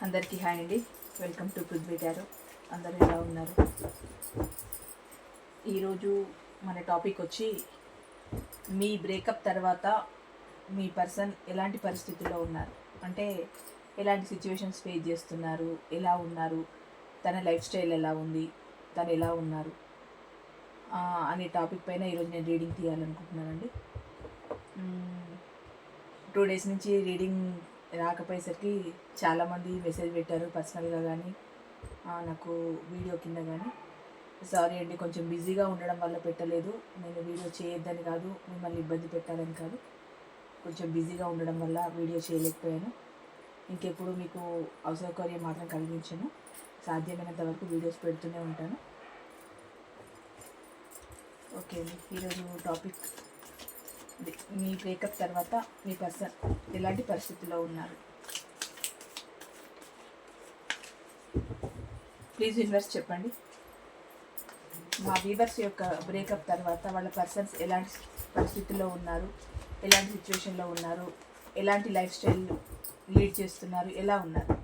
అందరికీ హాయ్ అండి. Welcome to Prithvi tarot. అందరూ ఎలా ఉన్నారు? ఈరోజు మన టాపిక్ వచ్చి మీ బ్రేకప్ తర్వాత మీ పర్సన్ ఎలాంటి పరిస్థితుల్లో ఉన్నారు, అంటే ఎలాంటి సిచ్యువేషన్స్ ఫేస్ చేస్తున్నారు, ఎలా ఉన్నారు, తన లైఫ్ స్టైల్ ఎలా ఉంది, తను ఎలా ఉన్నారు అనే టాపిక్ పైన ఈరోజు నేను రీడింగ్ తీయాలనుకుంటున్నానండి. 2 days నుంచి రీడింగ్ రాకపోయేసరికి చాలామంది మెసేజ్ పెట్టారు పర్సనల్గా కానీ నాకు వీడియో కింద కానీ. సారీ అండి, కొంచెం బిజీగా ఉండడం వల్ల పెట్టలేదు. నేను వీడియో చేయొద్దని కాదు, మిమ్మల్ని ఇబ్బంది పెట్టాలని కాదు, కొంచెం బిజీగా ఉండడం వల్ల వీడియో చేయలేకపోయాను. ఇంకెప్పుడు మీకు అసౌకర్యం మాత్రం కలిగించను. సాధ్యమైనంత వరకు వీడియోస్ పెడుతూనే ఉంటాను. ఓకే అండి, ఈరోజు టాపిక్ మీ బ్రేకప్ తర్వాత మీ పర్సన్ ఎలాంటి పరిస్థితుల్లో ఉన్నారు. ప్లీజ్ యూనివర్స్ చెప్పండి, మా వీవర్స్ యొక్క బ్రేకప్ తర్వాత వాళ్ళ పర్సన్స్ ఎలాంటి పరిస్థితుల్లో ఉన్నారు, ఎలాంటి సిచ్యువేషన్లో ఉన్నారు, ఎలాంటి లైఫ్ స్టైల్ లీడ్ చేస్తున్నారు, ఎలా ఉన్నారు.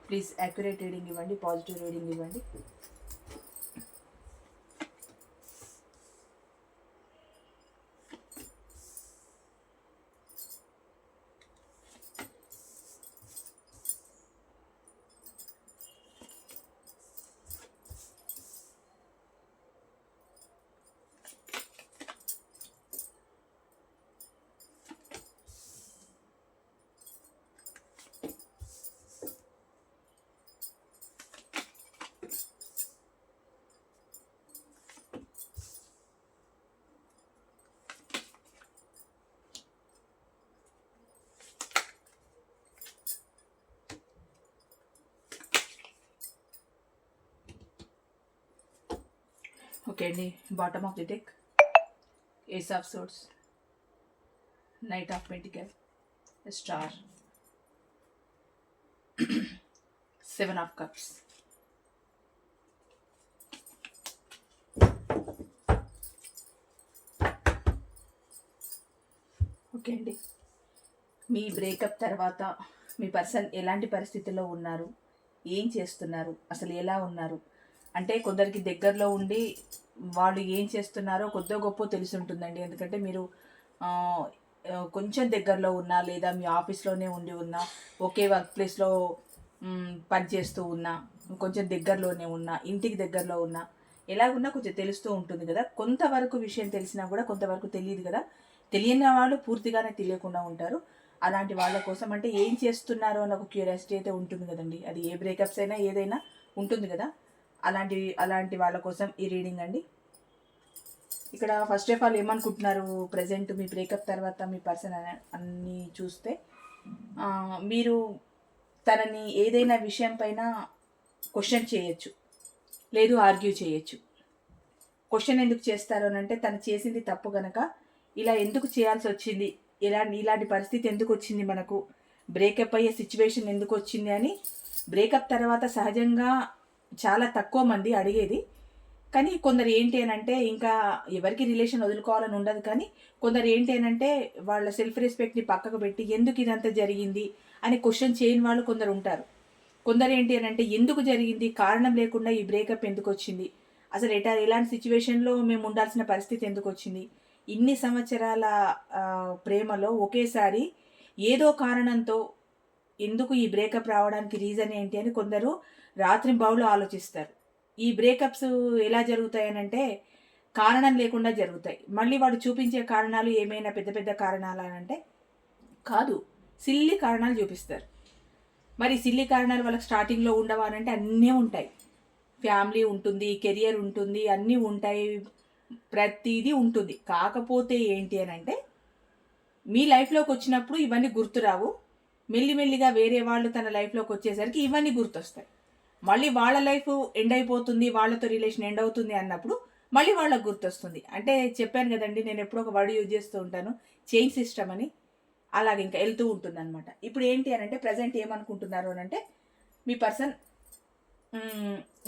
ప్లీజ్ యాక్యురేట్ రీడింగ్ ఇవ్వండి, పాజిటివ్ రీడింగ్ ఇవ్వండి. ఓకే అండి, bottom of the deck ace of swords, knight of pentacle, star, 7 of cups. Okay అండి, మీ బ్రేకప్ తర్వాత మీ పర్సన్ ఎలాంటి పరిస్థితుల్లో ఉన్నారు, ఏం చేస్తున్నారు, అసలు ఎలా ఉన్నారు అంటే కొందరికి దగ్గరలో ఉండి వాళ్ళు ఏం చేస్తున్నారో కొద్దో గొప్ప తెలిసి ఉంటుందండి. ఎందుకంటే మీరు కొంచెం దగ్గరలో ఉన్నా, లేదా మీ ఆఫీస్లోనే ఉండి ఉన్నా, ఒకే వర్క్ ప్లేస్లో పనిచేస్తూ ఉన్నా, కొంచెం దగ్గరలోనే ఉన్నా, ఇంటికి దగ్గరలో ఉన్నా, ఎలాగున్నా కొంచెం తెలుస్తూ ఉంటుంది కదా. కొంతవరకు విషయం తెలిసినా కూడా కొంతవరకు తెలియదు కదా. తెలియని వాళ్ళు పూర్తిగానే తెలియకుండా ఉంటారు. అలాంటి వాళ్ళ కోసం అంటే ఏం చేస్తున్నారో అని ఒక క్యూరియాసిటీ అయితే ఉంటుంది కదండి. అది ఏ బ్రేకప్స్ అయినా ఏదైనా ఉంటుంది కదా. అలాంటి వాళ్ళ కోసం ఈ రీడింగ్ అండి. ఇక్కడ ఫస్ట్ ఆఫ్ ఆల్ ఏమనుకుంటున్నారు, ప్రజెంట్ మీ బ్రేకప్ తర్వాత మీ పర్సన్ అన్నీ చూస్తే మీరు తనని ఏదైనా విషయం పైన క్వశ్చన్ చేయొచ్చు, లేదు ఆర్గ్యూ చేయొచ్చు. క్వశ్చన్ ఎందుకు చేస్తారు అని అంటే, తను చేసింది తప్పు గనక ఇలా ఎందుకు చేయాల్సి వచ్చింది, ఇలాంటి పరిస్థితి ఎందుకు వచ్చింది, మనకు బ్రేకప్ అయ్యే సిచ్యువేషన్ ఎందుకు వచ్చింది అని. బ్రేకప్ తర్వాత సహజంగా చాలా తక్కువ మంది అడిగేది, కానీ కొందరు ఏంటి అని అంటే ఇంకా ఎవరికి రిలేషన్ వదులుకోవాలని ఉండదు, కానీ కొందరు ఏంటి అని అంటే వాళ్ళ సెల్ఫ్ రెస్పెక్ట్ని పక్కకు పెట్టి ఎందుకు ఇదంతా జరిగింది అని క్వశ్చన్ చేయని వాళ్ళు కొందరు ఉంటారు. కొందరు ఏంటి అని అంటే ఎందుకు జరిగింది, కారణం లేకుండా ఈ బ్రేకప్ ఎందుకు వచ్చింది, అసలు ఎలాంటి సిచ్యువేషన్లో మేము ఉండాల్సిన పరిస్థితి ఎందుకు వచ్చింది, ఇన్ని సంవత్సరాల ప్రేమలో ఒకేసారి ఏదో కారణంతో ఎందుకు ఈ బ్రేకప్ రావడానికి రీజన్ ఏంటి అని కొందరు రాత్రింబవళ్ళు ఆలోచిస్తారు. ఈ బ్రేకప్స్ ఎలా జరుగుతాయనంటే కారణం లేకుండా జరుగుతాయి. మళ్ళీ వాడు చూపించే కారణాలు ఏమైనా పెద్ద పెద్ద కారణాలు అంటే కాదు, సిల్లీ కారణాలు చూపిస్తారు. మరి సిల్లీ కారణాలు వాళ్ళకి స్టార్టింగ్లో ఉండవా అంటే అన్నీ ఉంటాయి. ఫ్యామిలీ ఉంటుంది, కెరియర్ ఉంటుంది, అన్నీ ఉంటాయి, ప్రతిదీ ఉంటుంది. కాకపోతే ఏంటి అని అంటే మీ లైఫ్లోకి వచ్చినప్పుడు ఇవన్నీ గుర్తురావు. మెల్లిమెల్లిగా వేరే వాళ్ళు తన లైఫ్లోకి వచ్చేసరికి ఇవన్నీ గుర్తొస్తాయి. మళ్ళీ వాళ్ళ లైఫ్ ఎండ్ అయిపోతుంది, వాళ్ళతో రిలేషన్ ఎండ్ అవుతుంది అన్నప్పుడు మళ్ళీ వాళ్ళకు గుర్తొస్తుంది. అంటే చెప్పాను కదండి, నేను ఎప్పుడో ఒక వర్డ్ యూజ్ చేస్తూ ఉంటాను, చైన్ సిస్టమ్ అని. అలాగే ఇంకా వెళ్తూ ఉంటుంది అనమాట. ఇప్పుడు ఏంటి అని అంటే ప్రజెంట్ ఏమనుకుంటున్నారు అని అంటే మీ పర్సన్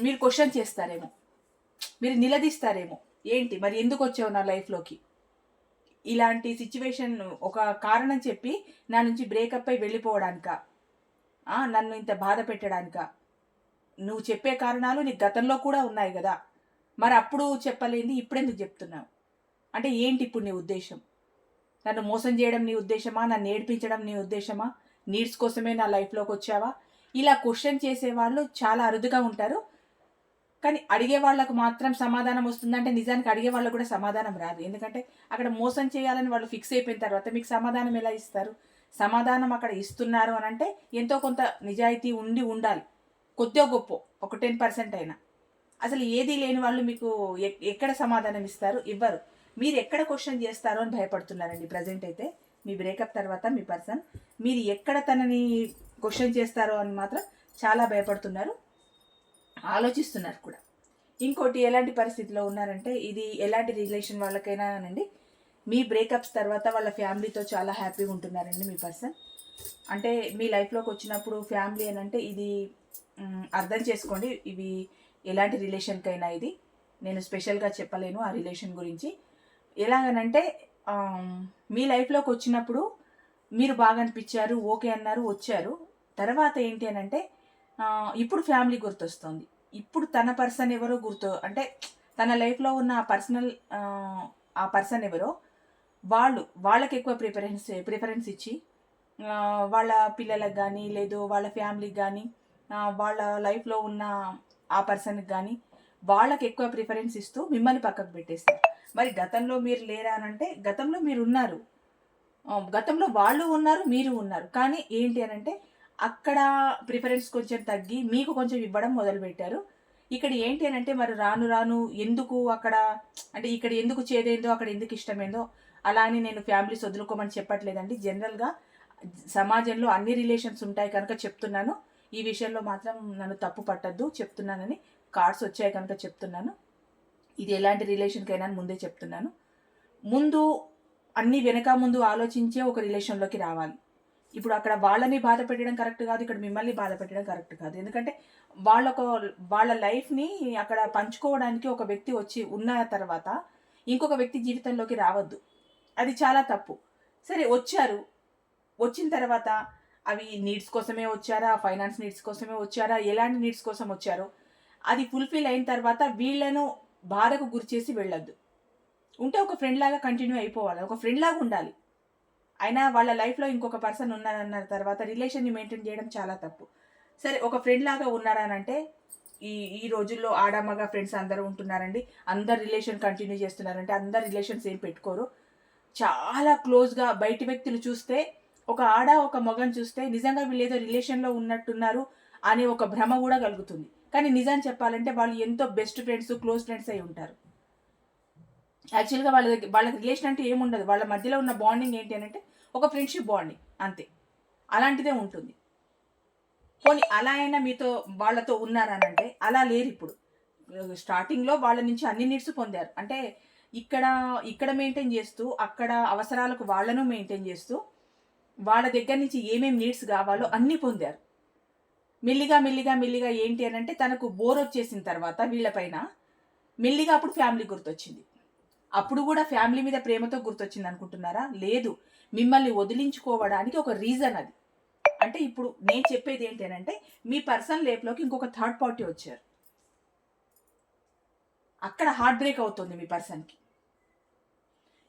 మీరు క్వశ్చన్ చేస్తారేమో, మీరు నిలదీస్తారేమో, ఏంటి మరి ఎందుకు వచ్చావు నా లైఫ్లోకి, ఇలాంటి సిచ్యువేషన్ ఒక కారణం చెప్పి నా నుంచి బ్రేకప్ అయి వెళ్ళిపోవడానిక, నన్ను ఇంత బాధ పెట్టడానిక? నువ్వు చెప్పే కారణాలు నీ గతంలో కూడా ఉన్నాయి కదా, మరి అప్పుడు చెప్పలేంది ఇప్పుడెందుకు చెప్తున్నావు? అంటే ఏంటి ఇప్పుడు నీ ఉద్దేశం? నన్ను మోసం చేయడం నీ ఉద్దేశమా? నన్ను ఏడిపించడం నీ ఉద్దేశమా? నీడ్స్ కోసమే నా లైఫ్లోకి వచ్చావా? ఇలా క్వశ్చన్ చేసేవాళ్ళు చాలా అరుదుగా ఉంటారు. కానీ అడిగే వాళ్ళకు మాత్రం సమాధానం వస్తుందంటే నిజానికి అడిగే వాళ్ళకు కూడా సమాధానం రాదు. ఎందుకంటే అక్కడ మోసం చేయాలని వాళ్ళు ఫిక్స్ అయిపోయిన తర్వాత మీకు సమాధానం ఎలా ఇస్తారు? సమాధానం అక్కడ ఇస్తున్నారు అని అంటే ఎంతో కొంత నిజాయితీ ఉండాలి. కొద్దో గొప్పో ఒక 10% అయినా. అసలు ఏది లేని వాళ్ళు మీకు ఎక్కడ సమాధానం ఇస్తారు? ఇవ్వరు. మీరు ఎక్కడ క్వశ్చన్ చేస్తారో అని భయపడుతున్నారండి ప్రజెంట్ అయితే. మీ బ్రేకప్ తర్వాత మీ పర్సన్ మీరు ఎక్కడ తనని క్వశ్చన్ చేస్తారో అని మాత్రం చాలా భయపడుతున్నారు, ఆలోచిస్తున్నారు కూడా. ఇంకోటి ఎలాంటి పరిస్థితిలో ఉన్నారంటే, ఇది ఎలాంటి రిలేషన్ వాళ్ళకైనా అండి, మీ బ్రేకప్స్ తర్వాత వాళ్ళ ఫ్యామిలీతో చాలా హ్యాపీగా ఉంటున్నారండి మీ పర్సన్. అంటే మీ లైఫ్లోకి వచ్చినప్పుడు ఫ్యామిలీ అని అంటే ఇది అర్థం చేసుకోండి. ఇవి ఎలాంటి రిలేషన్కైనా ఇది నేను స్పెషల్గా చెప్పలేను ఆ రిలేషన్ గురించి. ఎలాగనంటే మీ లైఫ్లోకి వచ్చినప్పుడు మీరు బాగా అనిపించారు, ఓకే అన్నారు, వచ్చారు. తర్వాత ఏంటి అని అంటే ఇప్పుడు ఫ్యామిలీ గుర్తొస్తుంది. ఇప్పుడు తన పర్సన్ ఎవరో అంటే తన లైఫ్లో ఉన్న ఆ పర్సన్ ఎవరో వాళ్ళకి ఎక్కువ ప్రిఫరెన్స్ ఇచ్చి వాళ్ళ పిల్లలకు కానీ లేదు వాళ్ళ ఫ్యామిలీకి కానీ వాళ్ళ లైఫ్లో ఉన్న ఆ పర్సన్కి కానీ వాళ్ళకి ఎక్కువ ప్రిఫరెన్స్ ఇస్తూ మిమ్మల్ని పక్కకు పెట్టేస్తారు. మరి గతంలో మీరు లేరా అని అంటే గతంలో మీరు ఉన్నారు, గతంలో వాళ్ళు ఉన్నారు, మీరు ఉన్నారు. కానీ ఏంటి అని అంటే అక్కడ ప్రిఫరెన్స్ కొంచెం తగ్గి మీకు కొంచెం ఇవ్వడం మొదలుపెట్టారు. ఇక్కడ ఏంటి అని అంటే మరి రాను రాను ఎందుకు అక్కడ అంటే ఇక్కడ ఎందుకు చేదేందో అక్కడ ఎందుకు ఇష్టమేందో అలా అని నేను ఫ్యామిలీస్ వదులుకోమని చెప్పట్లేదండి. జనరల్గా సమాజంలో అన్ని రిలేషన్స్ ఉంటాయి కనుక చెప్తున్నాను. ఈ విషయంలో మాత్రం నన్ను తప్పు పట్టద్దు చెప్తున్నానని. కార్డ్స్ వచ్చాయి కనుక చెప్తున్నాను. ఇది ఎలాంటి రిలేషన్కైనా ముందే చెప్తున్నాను. ముందు అన్ని వెనక ముందు ఆలోచించే ఒక రిలేషన్లోకి రావాలి. ఇప్పుడు అక్కడ వాళ్ళని బాధ పెట్టడం కరెక్ట్ కాదు, ఇక్కడ మిమ్మల్ని బాధ పెట్టడం కరెక్ట్ కాదు. ఎందుకంటే వాళ్ళ లైఫ్ని అక్కడ పంచుకోవడానికి ఒక వ్యక్తి వచ్చి ఉన్న తర్వాత ఇంకొక వ్యక్తి జీవితంలోకి రావద్దు. అది చాలా తప్పు. సరే వచ్చారు, వచ్చిన తర్వాత అవి నీడ్స్ కోసమే వచ్చారా, ఫైనాన్స్ నీడ్స్ కోసమే వచ్చారా, ఎలాంటి నీడ్స్ కోసం వచ్చారో అది ఫుల్ఫిల్ అయిన తర్వాత వీళ్ళను బాధకు గురి చేసి వెళ్ళొద్దు. ఉంటే ఒక ఫ్రెండ్ లాగా కంటిన్యూ అయిపోవాలి, ఒక ఫ్రెండ్ లాగా ఉండాలి. అయినా వాళ్ళ లైఫ్లో ఇంకొక పర్సన్ ఉన్నారన్న తర్వాత రిలేషన్ని మెయింటైన్ చేయడం చాలా తప్పు. సరే ఒక ఫ్రెండ్ లాగా ఉన్నారనంటే ఈ రోజుల్లో ఆడమగ ఫ్రెండ్స్ అందరూ ఉంటున్నారండి. అందరు రిలేషన్ కంటిన్యూ చేస్తున్నారంటే అందరు రిలేషన్స్ ఏం పెట్టుకోరు. చాలా క్లోజ్గా బయటి వ్యక్తులు చూస్తే ఒక ఆడ ఒక మగని చూస్తే నిజంగా వీళ్ళు ఏదో రిలేషన్లో ఉన్నట్టున్నారు అనే ఒక భ్రమ కూడా కలుగుతుంది. కానీ నిజం చెప్పాలంటే వాళ్ళు ఎంతో బెస్ట్ ఫ్రెండ్స్, క్లోజ్ ఫ్రెండ్స్ అయి ఉంటారు. యాక్చువల్గా వాళ్ళకి రిలేషన్ అంటే ఏముండదు. వాళ్ళ మధ్యలో ఉన్న బాండింగ్ ఏంటి అని అంటే ఒక ఫ్రెండ్షిప్ బాండింగ్ అంతే, అలాంటిదే ఉంటుంది. పోనీ అలా అయినా మీతో వాళ్ళతో ఉన్నారనంటే అలా లేరు. ఇప్పుడు స్టార్టింగ్లో వాళ్ళ నుంచి అన్ని నీడ్స్ పొందారు అంటే ఇక్కడ మెయింటైన్ చేస్తూ అక్కడ అవసరాలకు వాళ్ళను మెయింటైన్ చేస్తూ వాళ్ళ దగ్గర నుంచి ఏమేమి నీడ్స్ కావాలో అన్నీ పొందారు. మెల్లిగా ఏంటి అని అంటే తనకు బోర్ వచ్చేసిన తర్వాత వీళ్ళపైన మెల్లిగా అప్పుడు ఫ్యామిలీ గుర్తొచ్చింది. అప్పుడు కూడా ఫ్యామిలీ మీద ప్రేమతో గుర్తొచ్చింది అనుకుంటున్నారా? లేదు, మిమ్మల్ని వదిలించుకోవడానికి ఒక రీజన్ అది. అంటే ఇప్పుడు నేను చెప్పేది ఏంటి అని అంటే మీ పర్సనల్ లైఫ్లోకి ఇంకొక థర్డ్ పార్టీ వచ్చారు. అక్కడ హార్ట్ బ్రేక్ అవుతుంది మీ పర్సన్కి.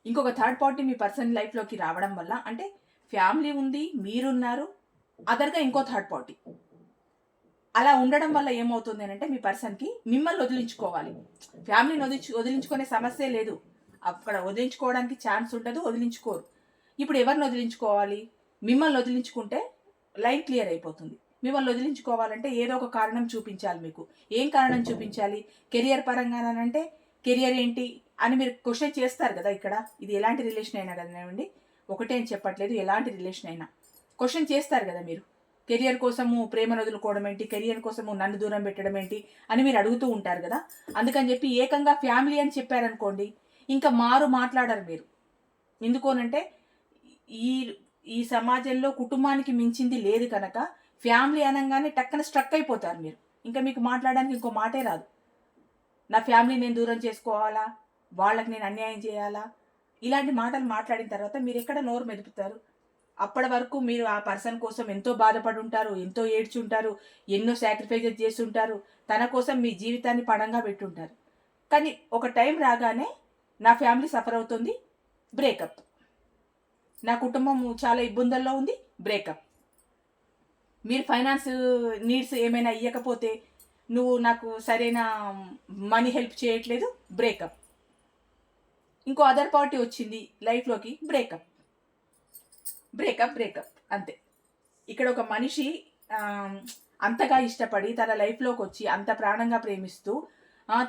ఇంకొక థర్డ్ పార్టీ మీ పర్సన్ లైఫ్లోకి రావడం వల్ల అంటే ఫ్యామిలీ ఉంది, మీరున్నారు, అదర్గా ఇంకో థర్డ్ పార్టీ అలా ఉండడం వల్ల ఏమవుతుంది అని అంటే మీ పర్సన్కి మిమ్మల్ని వదిలించుకోవాలి. ఫ్యామిలీని వదిలించుకునే సమస్య లేదు. అక్కడ వదిలించుకోవడానికి ఛాన్స్ ఉండదు, వదిలించుకోరు. ఇప్పుడు ఎవరిని వదిలించుకోవాలి? మిమ్మల్ని వదిలించుకుంటే లైన్ క్లియర్ అయిపోతుంది. మిమ్మల్ని వదిలించుకోవాలంటే ఏదో ఒక కారణం చూపించాలి మీకు. ఏం కారణం చూపించాలి? కెరియర్ పరంగానంటే కెరియర్ ఏంటి అని మీరు క్వశ్చన్ చేస్తారు కదా. ఇక్కడ ఇది ఎలాంటి రిలేషన్ అయినా కదండి, ఒకటే అని చెప్పట్లేదు, ఎలాంటి రిలేషన్ అయినా క్వశ్చన్ చేస్తారు కదా మీరు. కెరియర్ కోసము ప్రేమను వదులుకోవడం ఏంటి, కెరియర్ కోసము నన్ను దూరం పెట్టడం ఏంటి అని మీరు అడుగుతూ ఉంటారు కదా. అందుకని చెప్పి ఏకంగా ఫ్యామిలీ అని చెప్పారనుకోండి ఇంకా మాట్లాడరు మీరు. ఎందుకోనంటే ఈ సమాజంలో కుటుంబానికి మించింది లేదు కనుక ఫ్యామిలీ అనగానే టక్కన స్ట్రక్ అయిపోతారు మీరు. ఇంకా మీకు మాట్లాడడానికి ఇంకో మాటే రాదు. నా ఫ్యామిలీ నేను దూరం చేసుకోవాలా, వాళ్ళకి నేను అన్యాయం చేయాలా, ఇలాంటి మాటలు మాట్లాడిన తర్వాత మీరు ఎక్కడ నోరు మెదుపుతారు? అప్పటి వరకు మీరు ఆ పర్సన్ కోసం ఎంతో బాధపడి ఉంటారు, ఎంతో ఏడ్చుంటారు, ఎన్నో సాక్రిఫైజెస్ చేస్తుంటారు, తన కోసం మీ జీవితాన్ని పణంగా పెట్టుంటారు. కానీ ఒక టైం రాగానే నా ఫ్యామిలీ సఫర్ అవుతుంది, బ్రేకప్. నా కుటుంబం చాలా ఇబ్బందుల్లో ఉంది, బ్రేకప్. మీరు ఫైనాన్స్ నీడ్స్ ఏమైనా ఇవ్వకపోతే నువ్వు నాకు సరైన మనీ హెల్ప్ చేయట్లేదు, బ్రేకప్. ఇంకో అదర్ పార్టీ వచ్చింది లైఫ్లోకి, బ్రేకప్ బ్రేకప్ బ్రేకప్ అంతే. ఇక్కడ ఒక మనిషి అంతగా ఇష్టపడి తన లైఫ్లోకి వచ్చి అంత ప్రాణంగా ప్రేమిస్తూ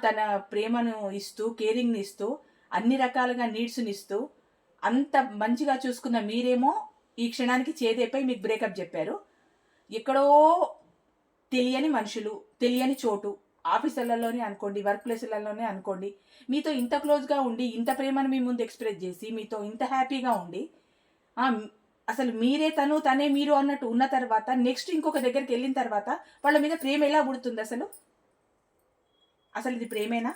తన ప్రేమను ఇస్తూ, కేరింగ్ని ఇస్తూ, అన్ని రకాలుగా నీడ్స్ని ఇస్తూ అంత మంచిగా చూసుకున్న మీరేమో ఈ క్షణానికి చేదేపై మీకు బ్రేకప్ చెప్పారు. ఎక్కడో తెలియని మనుషులు, తెలియని చోటు, ఆఫీసులలోనే అనుకోండి, వర్క్ ప్లేసులలోనే అనుకోండి, మీతో ఇంత క్లోజ్గా ఉండి, ఇంత ప్రేమను మీ ముందు ఎక్స్ప్రెస్ చేసి, మీతో ఇంత హ్యాపీగా ఉండి, అసలు మీరే తను, తనే మీరు అన్నట్టు ఉన్న తర్వాత నెక్స్ట్ ఇంకొక దగ్గరికి వెళ్ళిన తర్వాత వాళ్ళ మీద ప్రేమ ఎలా పుడుతుంది? అసలు ఇది ప్రేమేనా?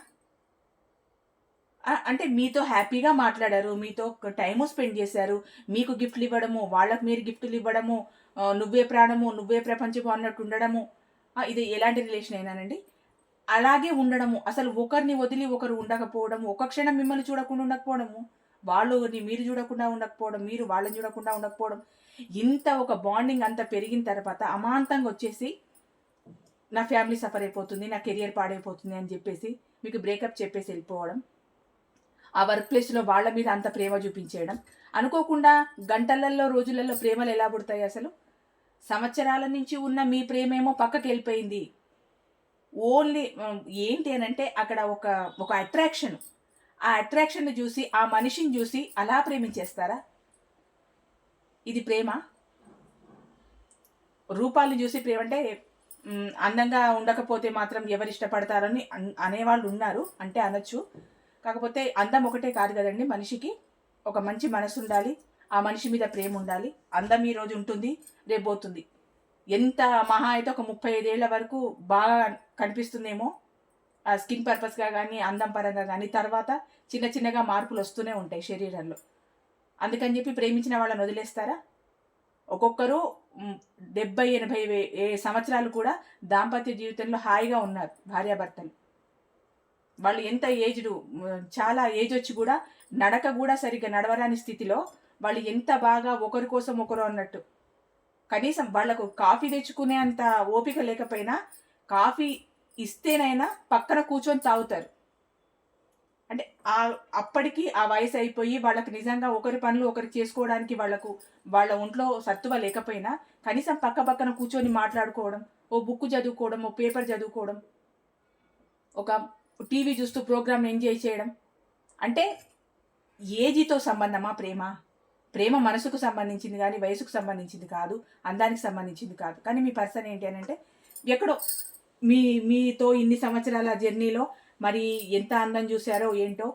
అంటే మీతో హ్యాపీగా మాట్లాడారు, మీతో టైము స్పెండ్ చేశారు, మీకు గిఫ్ట్లు ఇవ్వడము, వాళ్ళకు మీరు గిఫ్ట్లు ఇవ్వడము, నువ్వే ప్రాణము, నువ్వే ప్రపంచము అన్నట్టు ఉండడము, ఇది ఎలాంటి రిలేషన్ అయినానండి? అలాగే ఉండడము, అసలు ఒకరిని వదిలి ఒకరు ఉండకపోవడము, ఒక క్షణం మిమ్మల్ని చూడకుండా ఉండకపోవడము, వాళ్ళని మీరు చూడకుండా ఉండకపోవడం, మీరు వాళ్ళని చూడకుండా ఉండకపోవడం, ఇంత ఒక బాండింగ్ అంత పెరిగిన తర్వాత అమాంతంగా వచ్చేసి నా ఫ్యామిలీ సఫర్ అయిపోతుంది, నా కెరియర్ పాడైపోతుంది అని చెప్పేసి మీకు బ్రేకప్ చెప్పేసి వెళ్ళిపోవడం, ఆ వర్క్ ప్లేస్లో వాళ్ళ మీద అంత ప్రేమ చూపించేయడం, అనుకోకుండా గంటలలో రోజులలో ప్రేమలు ఎలా పుడతాయి? సంవత్సరాల నుంచి ఉన్న మీ ప్రేమేమో పక్కకి వెళ్ళిపోయింది. ఓన్లీ ఏంటి అని అంటే అక్కడ ఒక అట్రాక్షన్, ఆ అట్రాక్షన్ని చూసి, ఆ మనిషిని చూసి అలా ప్రేమించేస్తారా? ఇది ప్రేమ? రూపాలను చూసి ప్రేమ అంటే అందంగా ఉండకపోతే మాత్రం ఎవరు ఇష్టపడతారని అనేవాళ్ళు ఉన్నారు, అంటే అనొచ్చు. కాకపోతే అందం ఒకటే కాదు కదండి, మనిషికి ఒక మంచి మనసు ఉండాలి, ఆ మనిషి మీద ప్రేమ ఉండాలి. అందం ఈరోజు ఉంటుంది, రేపు పోతుంది. ఎంత మహా అయితే ఒక 35 ఏళ్ల వరకు బాగా కనిపిస్తుందేమో స్కిన్ పర్పస్గా కానీ, అందం పరంగా కానీ, తర్వాత చిన్న చిన్నగా మార్పులు వస్తూనే ఉంటాయి శరీరంలో. అందుకని చెప్పి ప్రేమించిన వాళ్ళని వదిలేస్తారా? ఒక్కొక్కరు 70-80 సంవత్సరాలు కూడా దాంపత్య జీవితంలో హాయిగా ఉన్నారు భార్యాభర్తలు. వాళ్ళు ఎంత ఏజ్డ్, చాలా ఏజ్ వచ్చి కూడా నడక కూడా సరిగ్గా నడవరాని స్థితిలో వాళ్ళు ఎంత బాగా ఒకరి కోసం ఒకరు అన్నట్టు, కనీసం వాళ్లకు కాఫీ తెచ్చుకునే అంత ఓపిక లేకపోయినా కాఫీ ఇస్తేనైనా పక్కన కూర్చొని తాగుతారు. అంటే అప్పటికి ఆ వయసు అయిపోయి వాళ్ళకి నిజంగా ఒకరి పనులు ఒకరు చేసుకోవడానికి వాళ్ళ ఒంట్లో సత్తువ లేకపోయినా కనీసం పక్కన కూర్చొని మాట్లాడుకోవడం, ఓ బుక్ చదువుకోవడం, ఓ పేపర్ చదువుకోవడం, ఒక టీవీ చూస్తూ ప్రోగ్రామ్ ఎంజాయ్ చేయడం. అంటే ఏజితో సంబంధమా ప్రేమ? ప్రేమ మనసుకు సంబంధించింది కానీ వయసుకు సంబంధించింది కాదు, అందానికి సంబంధించింది కాదు. కానీ మీ పర్సన్ ఏంటి అని అంటే ఎక్కడో మీతో ఇన్ని సంవత్సరాల జర్నీలో మరి ఎంత అందం చూశారో ఏంటో,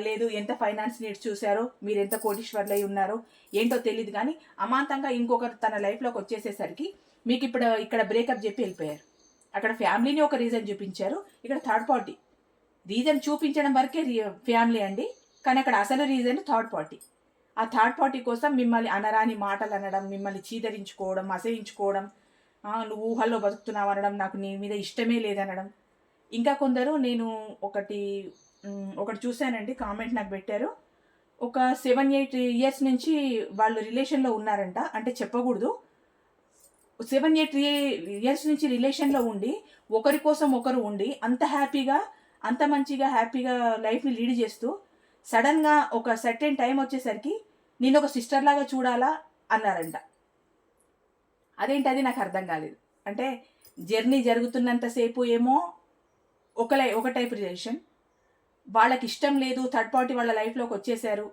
లేదు ఎంత ఫైనాన్స్ నీడ్స్ చూశారో, మీరు ఎంత కోటీశ్వర్లై ఉన్నారో ఏంటో తెలియదు, కానీ అమాంతంగా ఇంకొకరు తన లైఫ్లోకి వచ్చేసేసరికి మీకు ఇక్కడ బ్రేకప్ చెప్పి వెళ్ళిపోయారు. అక్కడ ఫ్యామిలీని ఒక రీజన్ చూపించారు, ఇక్కడ థర్డ్ పార్టీ రీజన్ చూపించడం వరకే ఫ్యామిలీ అండి, కానీ అక్కడ అసలు రీజన్ థర్డ్ పార్టీ. ఆ థర్డ్ పార్టీ కోసం మిమ్మల్ని అనరాని మాటలు అనడం, మిమ్మల్ని చీదరించుకోవడం, అసహించుకోవడం, నువ్వు ఊహల్లో బతుకుతున్నావు అనడం, నాకు నీ మీద ఇష్టమే లేదనడం. ఇంకా కొందరు నేను ఒకటి చూశానండి, కామెంట్ నాకు పెట్టారు. ఒక 7-8 ఇయర్స్ నుంచి వాళ్ళు రిలేషన్లో ఉన్నారంట, అంటే చెప్పకూడదు. 7-8 ఇయర్స్ నుంచి రిలేషన్లో ఉండి ఒకరి కోసం ఒకరు ఉండి అంత హ్యాపీగా, అంత మంచిగా హ్యాపీగా లైఫ్ని లీడ్ చేస్తూ సడన్గా ఒక సర్టెన్ టైం వచ్చేసరికి నేను ఒక సిస్టర్ లాగా చూడాలా అన్నారంట. అదేంటది నాకు అర్థం కాలేదు. అంటే జర్నీ జరుగుతున్నంతసేపు ఏమో ఒక టైప్ రిలేషన్, వాళ్ళకి ఇష్టం లేదు, థర్డ్ పార్టీ వాళ్ళ లైఫ్లోకి వచ్చేసారు.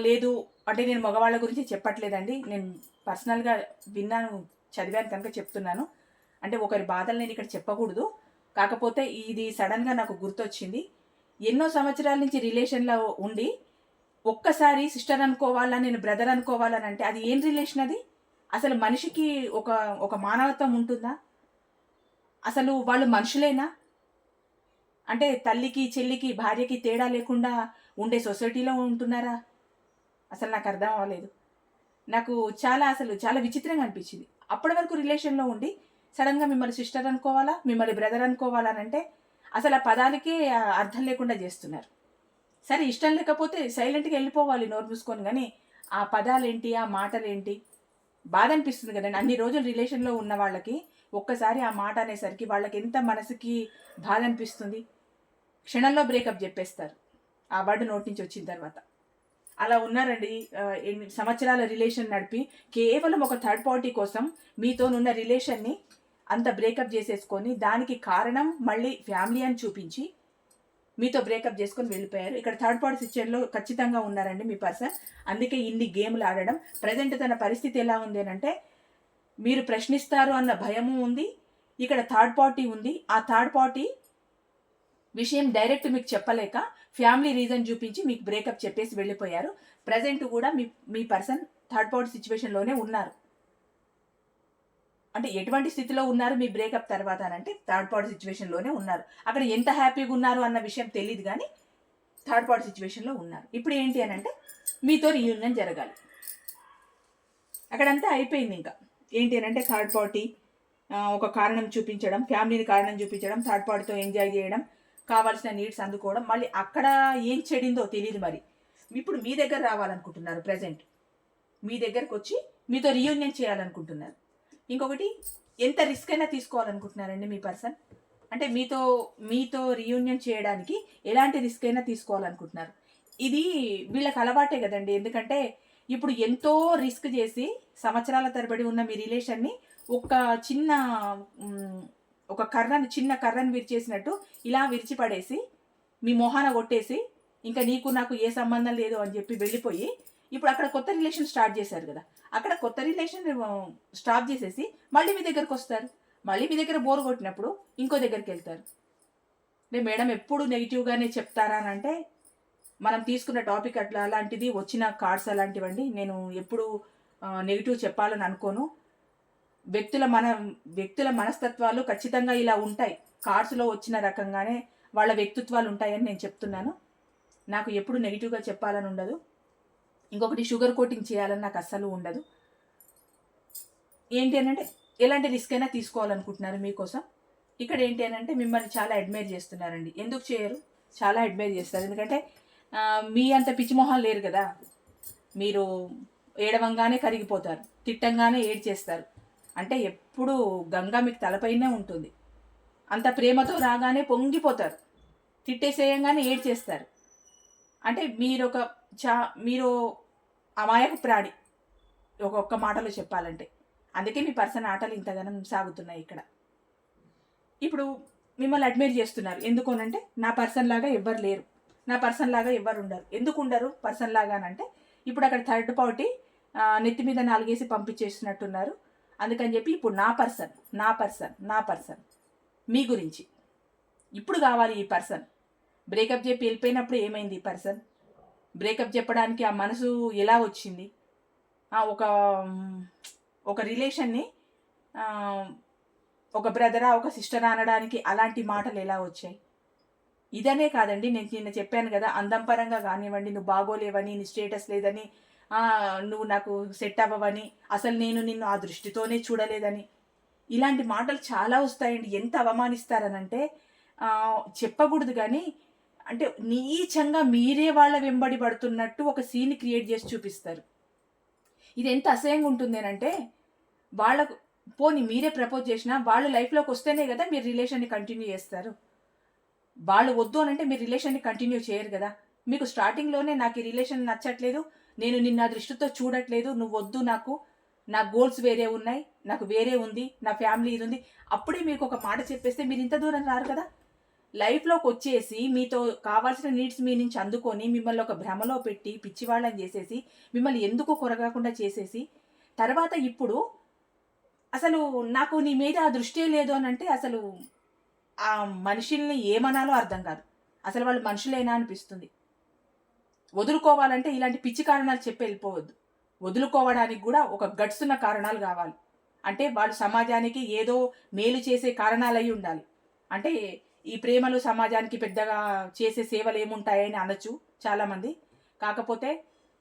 లేదు అంటే నేను మగవాళ్ళ గురించి చెప్పట్లేదండి, నేను పర్సనల్గా విన్నాను, చదివాను కనుక చెప్తున్నాను. అంటే ఒకరి బాధలు నేను ఇక్కడ చెప్పకూడదు, కాకపోతే ఇది సడన్గా నాకు గుర్తొచ్చింది. ఎన్నో సంవత్సరాల నుంచి రిలేషన్లో ఉండి ఒక్కసారి సిస్టర్ అనుకోవాలా, నేను బ్రదర్ అనుకోవాలని అంటే అది ఏం రిలేషన్? అది అసలు మనిషికి ఒక మానవత్వం ఉంటుందా? అసలు వాళ్ళు మనుషులేనా? అంటే తల్లికి, చెల్లికి, భార్యకి తేడా లేకుండా ఉండే సొసైటీలో ఉంటున్నారా? అసలు నాకు అర్థం అవ్వలేదు. నాకు చాలా విచిత్రంగా అనిపించింది. అప్పటి వరకు రిలేషన్లో ఉండి సడన్గా మిమ్మల్ని సిస్టర్ అనుకోవాలా, మిమ్మల్ని బ్రదర్ అనుకోవాలా అని అంటే అసలు ఆ పదాలకే అర్థం లేకుండా చేస్తున్నారు. సరే ఇష్టం లేకపోతే సైలెంట్గా వెళ్ళిపోవాలి నోరు మూసుకొని, కానీ ఆ పదాలేంటి, ఆ మాటలేంటి, బాధ అనిపిస్తుంది కదండి. అన్ని రోజులు రిలేషన్లో ఉన్న వాళ్ళకి ఒక్కసారి ఆ మాట అనేసరికి వాళ్ళకి ఎంత మనసుకి బాధ అనిపిస్తుంది. క్షణంలో బ్రేకప్ చెప్పేస్తారు ఆ వర్డ్ నోటి నుంచి వచ్చిన తర్వాత. అలా ఉన్నారండి. 8 సంవత్సరాల రిలేషన్ నడిపి కేవలం ఒక థర్డ్ పార్టీ కోసం మీతోనున్న రిలేషన్ని అంత బ్రేకప్ చేసేసుకొని దానికి కారణం మళ్ళీ ఫ్యామిలీ అని చూపించి మీతో బ్రేకప్ చేసుకొని వెళ్ళిపోయారు. ఇక్కడ థర్డ్ పార్టీ సిచ్యువేషన్లో ఖచ్చితంగా ఉన్నారండి మీ పర్సన్. అందుకే ఇన్ని గేమ్లు ఆడడం. ప్రజెంట్ తన పరిస్థితి ఎలా ఉంది అంటే మీరు ప్రశ్నిస్తారు అన్న భయము ఉంది. ఇక్కడ థర్డ్ పార్టీ ఉంది. ఆ థర్డ్ పార్టీ విషయం డైరెక్ట్ మీకు చెప్పలేక ఫ్యామిలీ రీజన్ చూపించి మీకు బ్రేకప్ చెప్పేసి వెళ్ళిపోయారు. ప్రజెంట్ కూడా మీ పర్సన్ థర్డ్ పార్టీ సిచ్యువేషన్లోనే ఉన్నారు. అంటే ఎటువంటి స్థితిలో ఉన్నారు మీ బ్రేకప్ తర్వాత అంటే థర్డ్ పార్టీ సిచ్యువేషన్లోనే ఉన్నారు. అక్కడ ఎంత హ్యాపీగా ఉన్నారు అన్న విషయం తెలియదు, కానీ థర్డ్ పార్టీ సిచ్యువేషన్లో ఉన్నారు. ఇప్పుడు ఏంటి అని అంటే మీతో రీయూనియన్ జరగాలి. అక్కడంతా అయిపోయింది. ఇంకా ఏంటి అని అంటే థర్డ్ పార్టీ ఒక కారణం చూపించడం, ఫ్యామిలీని కారణం చూపించడం, థర్డ్ పార్టీతో ఎంజాయ్ చేయడం, కావాల్సిన నీడ్స్ అందుకోవడం, మళ్ళీ అక్కడ ఏం చెడిందో తెలియదు. మరి ఇప్పుడు మీ దగ్గర రావాలనుకుంటున్నారు. ప్రజెంట్ మీ దగ్గరకు వచ్చి మీతో రీయూనియన్ చేయాలనుకుంటున్నారు. ఇంకొకటి, ఎంత రిస్క్ అయినా తీసుకోవాలనుకుంటున్నారండి మీ పర్సన్. అంటే మీతో రీయూనియన్ చేయడానికి ఎలాంటి రిస్క్ అయినా తీసుకోవాలనుకుంటున్నారు. ఇది వీళ్ళకి అలవాటే కదండి. ఎందుకంటే ఇప్పుడు ఎంతో రిస్క్ చేసి సంవత్సరాల తరబడి ఉన్న మీ రిలేషన్ని ఒక చిన్న కర్రని విరిచేసినట్టు ఇలా విరిచిపడేసి మీ మొహాన కొట్టేసి ఇంకా నీకు నాకు ఏ సంబంధం లేదు అని చెప్పి వెళ్ళిపోయి ఇప్పుడు అక్కడ కొత్త రిలేషన్ స్టార్ట్ చేశారు కదా. అక్కడ కొత్త రిలేషన్ స్టాప్ చేసేసి మళ్ళీ మీ దగ్గరకు వస్తారు. మళ్ళీ మీ దగ్గర బోర్ కొట్టినప్పుడు ఇంకో దగ్గరికి వెళ్తారు. మేడం ఎప్పుడు నెగిటివ్గానే చెప్తారా అని అంటే మనం తీసుకున్న టాపిక్ అలాంటిది, వచ్చిన కార్డ్స్ అలాంటివండి. నేను ఎప్పుడు నెగిటివ్ చెప్పాలని అనుకోను. వ్యక్తుల మనస్తత్వాలు ఖచ్చితంగా ఇలా ఉంటాయి. కార్డ్స్లో వచ్చిన రకంగానే వాళ్ళ వ్యక్తిత్వాలు ఉంటాయని నేను చెప్తున్నాను. నాకు ఎప్పుడు నెగిటివ్గా చెప్పాలని ఉండదు. ఇంకొకటి, షుగర్ కోటింగ్ చేయాలని నాకు అస్సలు ఉండదు. ఏంటి అని అంటే ఎలాంటి రిస్క్ అయినా తీసుకోవాలనుకుంటున్నారు మీకోసం. ఇక్కడ ఏంటి అని అంటే మిమ్మల్ని చాలా అడ్మైర్ చేస్తున్నారండి. ఎందుకు చేయరు? చాలా అడ్మైర్ చేస్తారు. ఎందుకంటే మీ అంత పిచ్చిమొహాలు లేరు కదా. మీరు ఏడవంగానే కరిగిపోతారు, తిట్టంగానే ఏడ్చేస్తారు. అంటే ఎప్పుడు గంగా మీకు తలపైనే ఉంటుంది. అంత ప్రేమతో రాగానే పొంగిపోతారు, తిట్టేసేయంగానే ఏడ్చేస్తారు. అంటే మీరు అమాయక ప్రాణి ఒక్క మాటలో చెప్పాలంటే. అందుకే మీ పర్సన్ ఆటలు ఇంతగానం సాగుతున్నాయి ఇక్కడ. ఇప్పుడు మిమ్మల్ని అడ్మైర్ చేస్తున్నారు. ఎందుకోనంటే నా పర్సన్ లాగా ఎవ్వరు లేరు, నా పర్సన్ లాగా ఎవ్వరు ఉండరు. ఎందుకు ఉండరు పర్సన్ లాగా అంటే ఇప్పుడు అక్కడ థర్డ్ పార్టీ నెత్తి మీద నాలుగేసి పంపించేసినట్టున్నారు. అందుకని చెప్పి ఇప్పుడు నా పర్సన్ మీ గురించి ఇప్పుడు కావాలి. ఈ పర్సన్ బ్రేకప్ చెప్పి వెళ్ళిపోయినప్పుడు ఏమైంది? ఈ పర్సన్ బ్రేకప్ చెప్పడానికి ఆ మనసు ఎలా వచ్చింది? ఒక రిలేషన్ని ఒక బ్రదరా, ఒక సిస్టరా అనడానికి అలాంటి మాటలు ఎలా వచ్చాయి? ఇదనే కాదండి, నేను నిన్న చెప్పాను కదా, అందం పరంగా కానివ్వండి, నువ్వు బాగోలేవని, నీ స్టేటస్ లేదని, నువ్వు నాకు సెట్ అవ్వవని, అసలు నేను నిన్ను ఆ దృష్టితోనే చూడలేదని, ఇలాంటి మాటలు చాలా వస్తాయండి. ఎంత అవమానిస్తారనంటే చెప్పకూడదు, కానీ అంటే నీచంగా మీరే వాళ్ళ వెంబడి పడుతున్నట్టు ఒక సీన్ క్రియేట్ చేసి చూపిస్తారు. ఇది ఎంత అసహ్యంగా ఉంటుంది అంటే, వాళ్ళకు పోనీ మీరే ప్రపోజ్ చేసినా వాళ్ళు లైఫ్లోకి వస్తేనే కదా మీరు రిలేషన్ని కంటిన్యూ చేస్తారు. వాళ్ళు వద్దు అని అంటే మీరు రిలేషన్ని కంటిన్యూ చేయరు కదా. మీకు స్టార్టింగ్లోనే నాకు ఈ రిలేషన్ నచ్చట్లేదు, నేను నిన్న దృష్టితో చూడట్లేదు, నువ్వు వద్దు, నా గోల్స్ వేరే ఉన్నాయి, నాకు వేరే ఉంది, నా ఫ్యామిలీ ఇది ఉంది, అప్పుడే మీకు ఒక మాట చెప్పేస్తే మీరు ఇంత దూరం రారు కదా. లైఫ్లోకి వచ్చేసి మీతో కావాల్సిన నీడ్స్ మీ నుంచి అందుకొని మిమ్మల్ని ఒక భ్రమలో పెట్టి పిచ్చివాళ్ళని చేసేసి మిమ్మల్ని ఎందుకు కొరగాకుండా చేసేసి తర్వాత ఇప్పుడు అసలు నాకు నీ మీద ఆ దృష్టి లేదు అని అంటే అసలు ఆ మనుషుల్ని ఏమనాలో అర్థం కాదు. అసలు వాళ్ళు మనుషులేనా అనిపిస్తుంది. వదులుకోవాలంటే ఇలాంటి పిచ్చి కారణాలు చెప్పి వెళ్ళిపోవద్దు. వదులుకోవడానికి కూడా ఒక గట్స్ ఉన్న కారణాలు కావాలి. అంటే వాళ్ళు సమాజానికి ఏదో మేలు చేసే కారణాలు అయి ఉండాలి. అంటే ఈ ప్రేమలు సమాజానికి పెద్దగా చేసే సేవలు ఏముంటాయని అనొచ్చు చాలామంది. కాకపోతే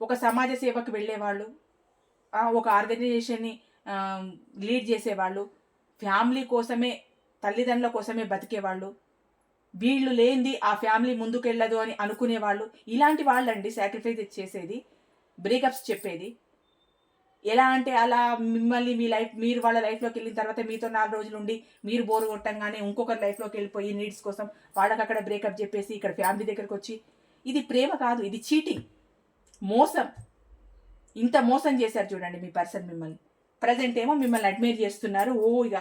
ఒక సమాజ సేవకు వెళ్ళేవాళ్ళు, ఒక ఆర్గనైజేషన్ని లీడ్ చేసేవాళ్ళు, ఫ్యామిలీ కోసమే, తల్లిదండ్రుల కోసమే బతికేవాళ్ళు, వీళ్ళు లేనిది ఆ ఫ్యామిలీ ముందుకెళ్ళదు అని అనుకునేవాళ్ళు, ఇలాంటి వాళ్ళండి సాక్రిఫైస్ చేసేది, బ్రేకప్స్ చెప్పేది. ఎలా అంటే అలా మిమ్మల్ని మీరు వాళ్ళ లైఫ్లోకి వెళ్ళిన తర్వాత మీతో 4 రోజులు ఉండి మీరు బోర్ కొట్టంగానే ఇంకొకరి లైఫ్లోకి వెళ్ళిపోయి నీడ్స్ కోసం వాళ్ళకి అక్కడ బ్రేకప్ చెప్పేసి ఇక్కడ ఫ్యామిలీ దగ్గరకు వచ్చి, ఇది ప్రేమ కాదు, ఇది చీటింగ్, మోసం. ఇంత మోసం చేశారు చూడండి మీ పర్సన్ మిమ్మల్ని. ప్రజెంట్ ఏమో మిమ్మల్ని అడ్మైర్ చేస్తున్నారు. ఇక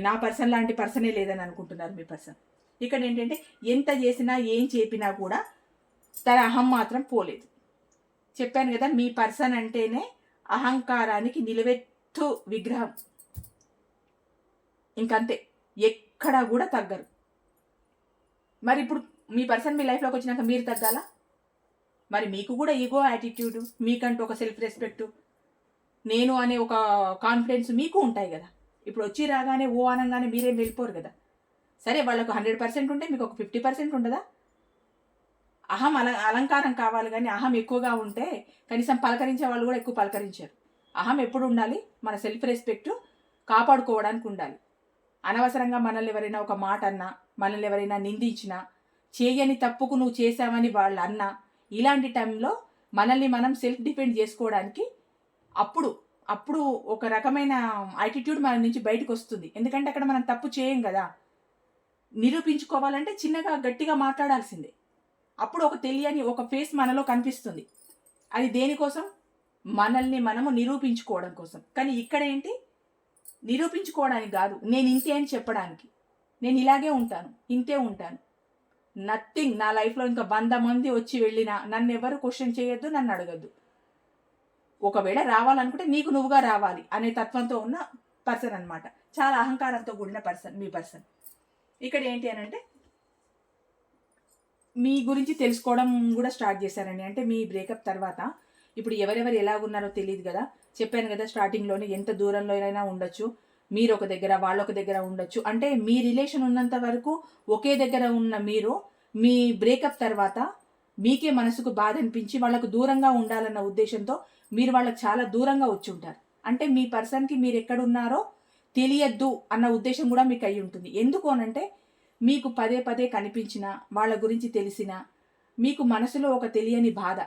నా పర్సన్ లాంటి పర్సనే లేదని అనుకుంటున్నారు మీ పర్సన్. ఇక్కడ ఏంటంటే ఎంత చేసినా ఏం చెప్పినా కూడా తన అహం మాత్రం పోలేదు. చెప్పాను కదా, మీ పర్సన్ అంటేనే అహంకారానికి నిలువెత్తు విగ్రహం. ఇంకంతే, ఎక్కడా కూడా తగ్గరు. మరి ఇప్పుడు మీ పర్సన్ మీ లైఫ్లోకి వచ్చినాక మీరు తగ్గాలా? మరి మీకు కూడా ఈగో, యాటిట్యూడ్, మీకంటూ ఒక సెల్ఫ్ రెస్పెక్ట్, నేను అనే ఒక కాన్ఫిడెన్స్ మీకు ఉంటాయి కదా. ఇప్పుడు వచ్చి రాగానే అనగానే మీరేం వెళ్ళిపోరు కదా. సరే, వాళ్ళకు 100% ఉంటే మీకు ఒక 50% ఉండదా? అహం అలంకారం కావాలి, కానీ అహం ఎక్కువగా ఉంటే కనీసం పలకరించే వాళ్ళు కూడా ఎక్కువ పలకరించారు. అహం ఎప్పుడు ఉండాలి? మన సెల్ఫ్ రెస్పెక్ట్ కాపాడుకోవడానికి ఉండాలి. అనవసరంగా మనల్ని ఎవరైనా ఒక మాట అన్నా, మనల్ని ఎవరైనా నిందించినా, చేయని తప్పుకు నువ్వు చేసావని వాళ్ళు అన్నా, ఇలాంటి టైంలో మనల్ని మనం సెల్ఫ్ డిఫెండ్ చేసుకోవడానికి అప్పుడు ఒక రకమైన యాటిట్యూడ్ మన నుంచి బయటకు వస్తుంది. ఎందుకంటే అక్కడ మనం తప్పు చేయం కదా. నిరూపించుకోవాలంటే చిన్నగా గట్టిగా మాట్లాడాల్సిందే. అప్పుడు ఒక తెలియని ఒక ఫేస్ మనలో కనిపిస్తుంది. అది దేనికోసం? మనల్ని మనము నిరూపించుకోవడం కోసం. కానీ ఇక్కడ ఏంటి? నిరూపించుకోవడానికి కాదు, నేను ఇంతే అని చెప్పడానికి. నేను ఇలాగే ఉంటాను, ఇంతే ఉంటాను, నథింగ్. నా లైఫ్లో ఇంకా 100 మంది వచ్చి వెళ్ళినా నన్ను ఎవరు క్వశ్చన్ చేయొద్దు, నన్ను అడగద్దు. ఒకవేళ రావాలనుకుంటే నీకు నువ్వుగా రావాలి అనే తత్వంతో ఉన్న పర్సన్ అనమాట. చాలా అహంకారంతో కూడిన పర్సన్ మీ పర్సన్. ఇక్కడ ఏంటి అని అంటే మీ గురించి తెలుసుకోవడం కూడా స్టార్ట్ చేశారండి. అంటే మీ బ్రేకప్ తర్వాత ఇప్పుడు ఎవరెవరు ఎలాగున్నారో తెలియదు కదా. చెప్పాను కదా స్టార్టింగ్లోనే, ఎంత దూరంలో అయినా ఉండొచ్చు, మీరు ఒక దగ్గర వాళ్ళు ఒక దగ్గర ఉండొచ్చు. అంటే మీ రిలేషన్ ఉన్నంత వరకు ఒకే దగ్గర ఉన్న మీరు, మీ బ్రేకప్ తర్వాత మీకే మనసుకు బాధ అనిపించి వాళ్ళకు దూరంగా ఉండాలన్న ఉద్దేశంతో మీరు వాళ్ళకి చాలా దూరంగా వచ్చి ఉంటారు. అంటే మీ పర్సన్కి మీరు ఎక్కడున్నారో తెలియద్దు అన్న ఉద్దేశం కూడా మీకు అయి ఉంటుంది. ఎందుకు అనంటే మీకు పదే పదే కనిపించిన వాళ్ళ గురించి తెలిసిన మీకు మనసులో ఒక తెలియని బాధ.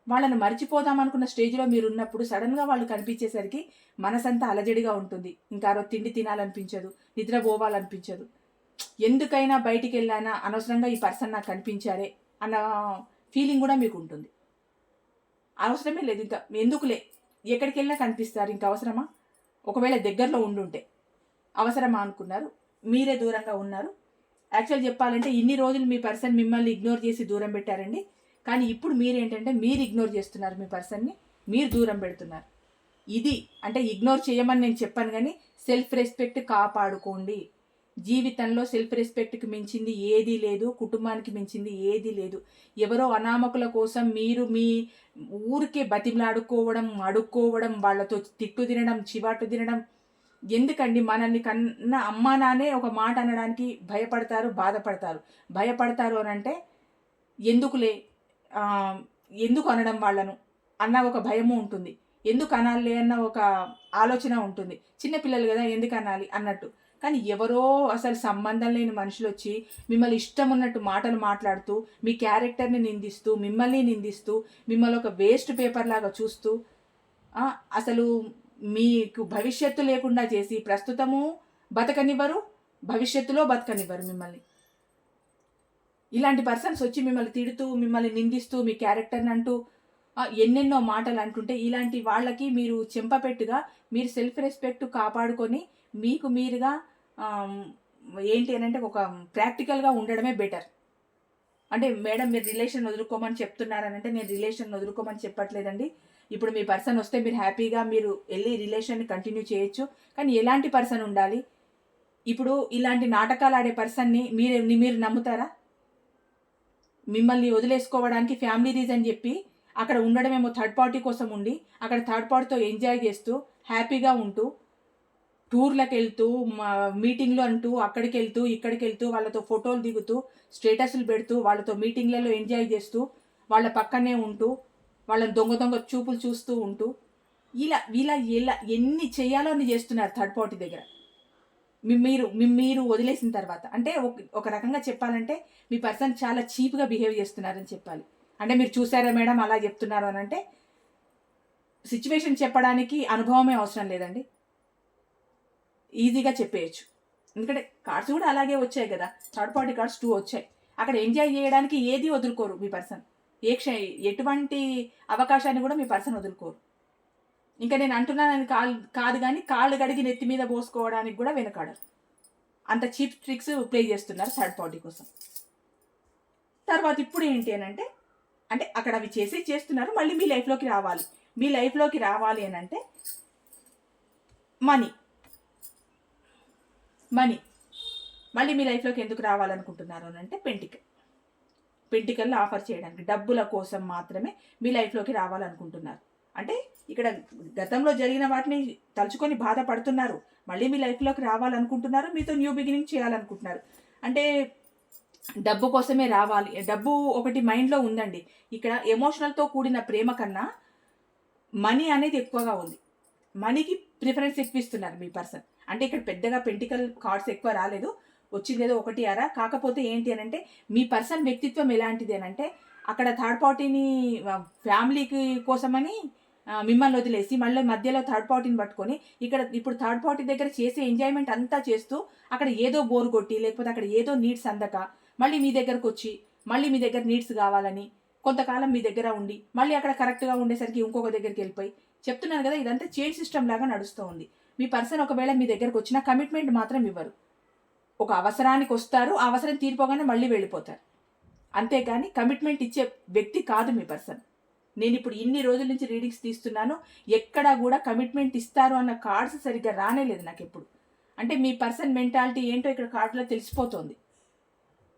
వాళ్ళని మర్చిపోదాం అనుకున్న స్టేజ్లో మీరు ఉన్నప్పుడు సడన్గా వాళ్ళు కనిపించేసరికి మనసంతా అలజడిగా ఉంటుంది. ఇంకా ఆ రోజు తిండి తినాలనిపించదు, నిద్రపోవాలనిపించదు. ఎందుకైనా బయటికి వెళ్ళానా, అనవసరంగా ఈ పర్సన్ నాకు కనిపించారే అన్న ఫీలింగ్ కూడా మీకు ఉంటుంది. అవసరమే లేదు, ఇంకా ఎందుకులే, ఎక్కడికి వెళ్ళినా కనిపిస్తారు, ఇంకా అవసరమా? ఒకవేళ దగ్గరలో ఉండుంటే అవసరమా అనుకున్నారు, మీరే దూరంగా ఉన్నారు. యాక్చువల్ చెప్పాలంటే ఇన్ని రోజులు మీ పర్సన్ మిమ్మల్ని ఇగ్నోర్ చేసి దూరం పెట్టారండి. కానీ ఇప్పుడు మీరేంటంటే మీరు ఇగ్నోర్ చేస్తున్నారు, మీ పర్సన్ని మీరు దూరం పెడుతున్నారు. ఇది అంటే ఇగ్నోర్ చేయమని నేను చెప్పాను, కానీ సెల్ఫ్ రెస్పెక్ట్ కాపాడుకోండి. జీవితంలో సెల్ఫ్ రెస్పెక్ట్కి మించింది ఏదీ లేదు, కుటుంబానికి మించింది ఏదీ లేదు. ఎవరో అనామకుల కోసం మీరు మీ ఊరికే బతిమలాడుకోవడం, అడుక్కోవడం, వాళ్ళతో తిట్టు తినడం, చివాటు తినడం ఎందుకండి? మనల్ని కన్న అమ్మా నాన్నే ఒక మాట అనడానికి భయపడతారు, బాధపడతారు. భయపడతారు అని అంటే ఎందుకులే, ఎందుకు అనడం వాళ్ళను అన్న ఒక భయము ఉంటుంది, ఎందుకు అనాలి అన్న ఒక ఆలోచన ఉంటుంది. చిన్నపిల్లలు కదా, ఎందుకు అనాలి అన్నట్టు. కానీ ఎవరో అసలు సంబంధం లేని మనుషులు వచ్చి మిమ్మల్ని ఇష్టం ఉన్నట్టు మాటలు మాట్లాడుతూ, మీ క్యారెక్టర్ని నిందిస్తూ, మిమ్మల్ని నిందిస్తూ, మిమ్మల్ని ఒక వేస్ట్ పేపర్ లాగా చూస్తూ, అసలు మీకు భవిష్యత్తు లేకుండా చేసి ప్రస్తుతము బతకనివ్వరు, భవిష్యత్తులో బతకనివ్వరు మిమ్మల్ని. ఇలాంటి పర్సన్స్ వచ్చి మిమ్మల్ని తిడుతూ, మిమ్మల్ని నిందిస్తూ, మీ క్యారెక్టర్ని అంటూ ఎన్నెన్నో మాటలు అంటుంటే, ఇలాంటి వాళ్ళకి మీరు చెంపపెట్టుగా మీరు సెల్ఫ్ రెస్పెక్ట్ కాపాడుకొని మీకు మీరుగా ఏంటి అని అంటే ఒక ప్రాక్టికల్గా ఉండడమే బెటర్. అంటే మేడం మీరు రిలేషన్ వదులుకోమని చెప్తున్నారని అంటే నేను రిలేషన్ వదులుకోమని చెప్పట్లేదండి. ఇప్పుడు మీ పర్సన్ వస్తే మీరు హ్యాపీగా మీరు వెళ్ళి రిలేషన్ని కంటిన్యూ చేయొచ్చు. కానీ ఎలాంటి పర్సన్ ఉండాలి? ఇప్పుడు ఇలాంటి నాటకాలు ఆడే పర్సన్ని మీరు నమ్ముతారా? మిమ్మల్ని వదిలేసుకోవడానికి ఫ్యామిలీ రీజన్ చెప్పి అక్కడ ఉండడమేమో థర్డ్ పార్టీ కోసం ఉండి, అక్కడ థర్డ్ పార్టీతో ఎంజాయ్ చేస్తూ హ్యాపీగా ఉంటూ, టూర్లకు వెళ్తూ, మీటింగ్లు అంటూ, అక్కడికి వెళ్తూ ఇక్కడికి వెళ్తూ, వాళ్ళతో ఫోటోలు దిగుతూ, స్టేటస్లు పెడుతూ, వాళ్ళతో మీటింగ్లలో ఎంజాయ్ చేస్తూ, వాళ్ళ పక్కనే ఉంటూ, వాళ్ళని దొంగ దొంగ చూపులు చూస్తూ ఉంటూ, ఇలా ఎన్ని చేయాలో అన్ని చేస్తున్నారు థర్డ్ పార్టీ దగ్గర. మీరు వదిలేసిన తర్వాత అంటే ఒక రకంగా చెప్పాలంటే మీ పర్సన్ చాలా చీప్గా బిహేవ్ చేస్తున్నారని చెప్పాలి. అంటే మీరు చూసారా మేడం అలా చెప్తున్నారు అని అంటే సిచ్యువేషన్ చెప్పడానికి అనుభవమే అవసరం లేదండి, ఈజీగా చెప్పేయచ్చు. ఎందుకంటే కార్డ్స్ కూడా అలాగే వచ్చాయి కదా, థర్డ్ పార్టీ కార్డ్స్ 2 వచ్చాయి. అక్కడ ఎంజాయ్ చేయడానికి ఏది వదులుకోరు మీ పర్సన్, ఎటువంటి అవకాశాన్ని కూడా మీ పర్సన్ వదులుకోరు. ఇంకా నేను అంటున్నానని కాదు కానీ కాళ్ళు గడిగి నెత్తి మీద పోసుకోవడానికి కూడా వెనకాడరు. అంత చీప్ ట్రిక్స్ ప్లే చేస్తున్నారు థర్డ్ పార్టీ కోసం. తర్వాత ఇప్పుడు ఏంటి అని అంటే అక్కడ అవి చేస్తున్నారు, మళ్ళీ మీ లైఫ్లోకి రావాలి. మీ లైఫ్లోకి రావాలి అని అంటే మనీ మళ్ళీ మీ లైఫ్లోకి ఎందుకు రావాలనుకుంటున్నారు అని అంటే పెంటికల్లో ఆఫర్ చేయడానికి, డబ్బుల కోసం మాత్రమే మీ లైఫ్లోకి రావాలనుకుంటున్నారు. అంటే ఇక్కడ గతంలో జరిగిన వాటిని తలుచుకొని బాధపడుతున్నారు, మళ్ళీ మీ లైఫ్లోకి రావాలనుకుంటున్నారు, మీతో న్యూ బిగినింగ్ చేయాలనుకుంటున్నారు. అంటే డబ్బు కోసమే రావాలి, డబ్బు ఒకటి మైండ్లో ఉందండి. ఇక్కడ ఎమోషనల్తో కూడిన ప్రేమ కన్నా మనీ అనేది ఎక్కువగా ఉంది. మనీకి ప్రిఫరెన్స్ ఎక్కువ ఇస్తున్నారు మీ పర్సన్. అంటే ఇక్కడ పెద్దగా పెంటికల్ కార్డ్స్ ఎక్కువ రాలేదు, వచ్చింది ఏదో 1 అరా. కాకపోతే ఏంటి అని అంటే మీ పర్సన్ వ్యక్తిత్వం ఎలాంటిది అని అంటే అక్కడ థర్డ్ పార్టీని ఫ్యామిలీకి కోసమని మిమ్మల్ని వదిలేసి మళ్ళీ మధ్యలో థర్డ్ పార్టీని పట్టుకొని ఇప్పుడు థర్డ్ పార్టీ దగ్గర చేసే ఎంజాయ్మెంట్ అంతా చేస్తూ అక్కడ ఏదో బోర్ కొట్టి లేకపోతే అక్కడ ఏదో నీడ్స్ అందక మళ్ళీ మీ దగ్గరకు వచ్చి మళ్ళీ మీ దగ్గర నీడ్స్ కావాలని కొంతకాలం మీ దగ్గర ఉండి మళ్ళీ అక్కడ కరెక్ట్గా ఉండేసరికి ఇంకొక దగ్గరికి వెళ్ళిపోయి చెప్తున్నాను కదా, ఇదంతా చైన్ సిస్టమ్ లాగా నడుస్తూ ఉంది. మీ పర్సన్ ఒకవేళ మీ దగ్గరకు వచ్చినా కమిట్మెంట్ మాత్రం ఇవ్వరు. ఒక అవసరానికి వస్తారు, ఆ అవసరం తీరిపోగానే మళ్ళీ వెళ్ళిపోతారు. అంతేగాని కమిట్మెంట్ ఇచ్చే వ్యక్తి కాదు మీ పర్సన్. నేను ఇప్పుడు ఇన్ని రోజుల నుంచి రీడింగ్స్ తీస్తున్నాను, ఎక్కడా కూడా కమిట్మెంట్ ఇస్తారు అన్న కార్డ్స్ సరిగ్గా రానేలేదు నాకు ఎప్పుడు. అంటే మీ పర్సన్ మెంటాలిటీ ఏంటో ఇక్కడ కార్డులో తెలిసిపోతుంది.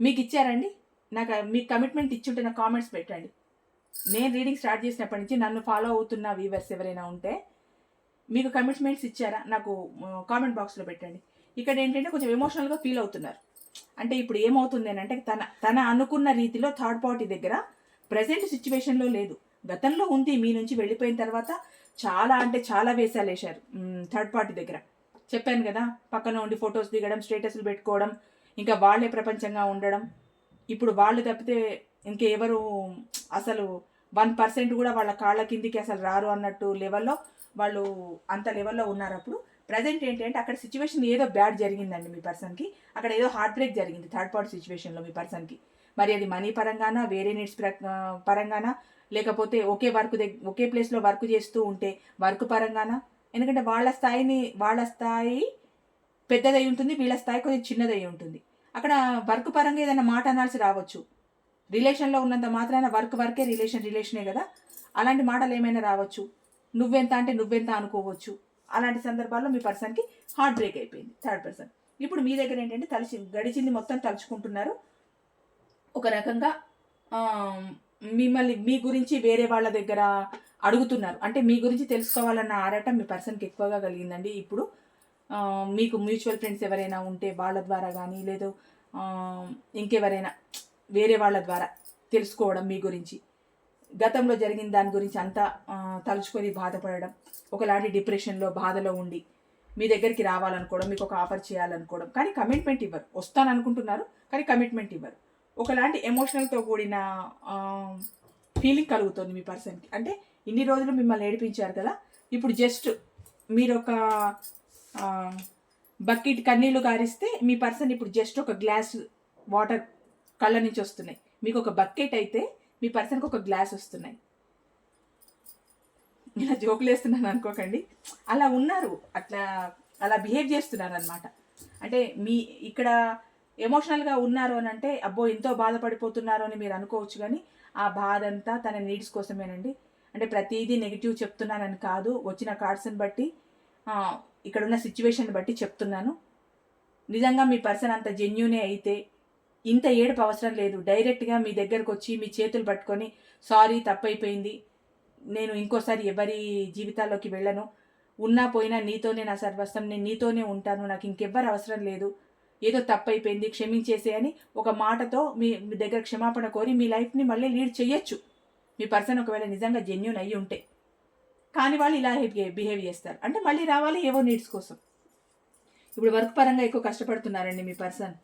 మీకు ఇచ్చారండి? నాకు మీకు కమిట్మెంట్ ఇచ్చుంటే నాకు కామెంట్స్ పెట్టండి. నేను రీడింగ్ స్టార్ట్ చేసినప్పటి నుంచి నన్ను ఫాలో అవుతున్న వ్యూవర్స్ ఎవరైనా ఉంటే మీకు కమిట్మెంట్స్ ఇచ్చారా నాకు కామెంట్ బాక్స్లో పెట్టండి. ఇక్కడ ఏంటంటే కొంచెం ఎమోషనల్గా ఫీల్ అవుతున్నారు. అంటే ఇప్పుడు ఏమవుతుంది అని అంటే తన అనుకున్న రీతిలో థర్డ్ పార్టీ దగ్గర ప్రజెంట్ సిచ్యువేషన్లో లేదు, గతంలో ఉంది. మీ నుంచి వెళ్ళిపోయిన తర్వాత చాలా వేషాలు వేశారు థర్డ్ పార్టీ దగ్గర. చెప్పాను కదా, పక్కన ఉండి ఫొటోస్ దిగడం, స్టేటస్లు పెట్టుకోవడం, ఇంకా వాళ్ళే ప్రపంచంగా ఉండడం. ఇప్పుడు వాళ్ళు తప్పితే ఇంకెవరు అసలు 1% కూడా వాళ్ళ కాళ్ళ కిందికి అసలు రారు అన్నట్టు లెవెల్లో వాళ్ళు అంత లెవెల్లో ఉన్నారు. అప్పుడు ప్రజెంట్ ఏంటంటే అక్కడ సిచ్యువేషన్ ఏదో బ్యాడ్ జరిగిందండి మీ పర్సన్కి, అక్కడ ఏదో హార్ట్ బ్రేక్ జరిగింది థర్డ్ పార్టీ సిచ్యువేషన్లో మీ పర్సన్కి. మరి అది మనీ పరంగానా, వేరే నీడ్స్ పరంగానా, లేకపోతే ఒకే ప్లేస్లో వర్క్ చేస్తూ ఉంటే వర్క్ పరంగానా. ఎందుకంటే వాళ్ళ స్థాయి పెద్దదై ఉంటుంది, వీళ్ళ స్థాయి కొంచెం చిన్నదై ఉంటుంది. అక్కడ వర్క్ పరంగా ఏదైనా మాట అనాల్సి రావచ్చు. రిలేషన్లో ఉన్నంత మాత్రాన వర్కే, రిలేషనే కదా, అలాంటి మాటలు ఏమైనా రావచ్చు. నువ్వెంత అంటే నువ్వెంత అనుకోవచ్చు. అలాంటి సందర్భాల్లో మీ పర్సన్కి హార్ట్ బ్రేక్ అయిపోయింది థర్డ్ పర్సన్. ఇప్పుడు మీ దగ్గర ఏంటంటే గడిచింది మొత్తం తలుచుకుంటున్నారు. ఒక రకంగా మిమ్మల్ని మీ గురించి వేరే వాళ్ళ దగ్గర అడుగుతున్నారు. అంటే మీ గురించి తెలుసుకోవాలన్న ఆరాటం మీ పర్సన్కి ఎక్కువగా కలిగిందండి. ఇప్పుడు మీకు మ్యూచువల్ ఫ్రెండ్స్ ఎవరైనా ఉంటే వాళ్ళ ద్వారా కానీ, లేదు ఇంకెవరైనా వేరే వాళ్ళ ద్వారా తెలుసుకోవడం మీ గురించి, గతంలో జరిగిన దాని గురించి అంతా తలుచుకొని బాధపడడం, ఒకలాంటి డిప్రెషన్లో బాధలో ఉండి మీ దగ్గరికి రావాలనుకోవడం, మీకు ఒక ఆఫర్ చేయాలనుకోవడం, కానీ కమిట్మెంట్ ఇవ్వరు. వస్తాననుకుంటున్నారు కానీ కమిట్మెంట్ ఇవ్వరు. ఒకలాంటి ఎమోషనల్తో కూడిన ఫీలింగ్ కలుగుతుంది మీ పర్సన్కి. అంటే ఇన్ని రోజులు మిమ్మల్ని ఏడిపించారు కదా, ఇప్పుడు జస్ట్ మీరు ఒక బకెట్ కన్నీళ్లు గారిస్తే మీ పర్సన్ ఇప్పుడు జస్ట్ ఒక గ్లాస్ వాటర్ కళ్ళ నుంచి వస్తున్నాయి. మీకు ఒక బకెట్ అయితే మీ పర్సన్కి ఒక గ్లాస్ వస్తున్నాయి. ఇలా జోకులు వేస్తున్నాను అనుకోకండి, అలా ఉన్నారు, అలా బిహేవ్ చేస్తున్నారు అనమాట. అంటే మీ ఇక్కడ ఎమోషనల్గా ఉన్నారు అని అంటే అబ్బో ఎంతో బాధపడిపోతున్నారు అని మీరు అనుకోవచ్చు, కానీ ఆ బాధ అంతా తన నీడ్స్ కోసమేనండి. అంటే ప్రతిదీ నెగిటివ్ చెప్తున్నానని కాదు, వచ్చిన కార్డ్స్ని బట్టి ఇక్కడున్న సిచ్యువేషన్ బట్టి చెప్తున్నాను. నిజంగా మీ పర్సన్ అంత జెన్యూనే అయితే ఇంత ఏడుపు అవసరం లేదు. డైరెక్ట్గా మీ దగ్గరకు వచ్చి మీ చేతులు పట్టుకొని సారీ తప్పైపోయింది, నేను ఇంకోసారి ఎవరి జీవితాల్లోకి వెళ్ళను, ఉన్నా పోయినా నీతోనే నా సర్వస్వం, నేను నీతోనే ఉంటాను, నాకు ఇంకెవ్వరు అవసరం లేదు, ఏదో తప్పైపోయింది క్షమించేసే అని ఒక మాటతో మీ దగ్గర క్షమాపణ కోరి మీ లైఫ్ని మళ్ళీ లీడ్ చేయొచ్చు మీ పర్సన్, ఒకవేళ నిజంగా జెన్యూన్ అయ్యి ఉంటే. కానీ వాళ్ళు ఇలా బిహేవ్ చేస్తారు. అంటే మళ్ళీ రావాలి ఏవో నీడ్స్ కోసం. ఇప్పుడు వర్క్ పరంగా ఎక్కువ కష్టపడుతున్నారండి మీ పర్సన్.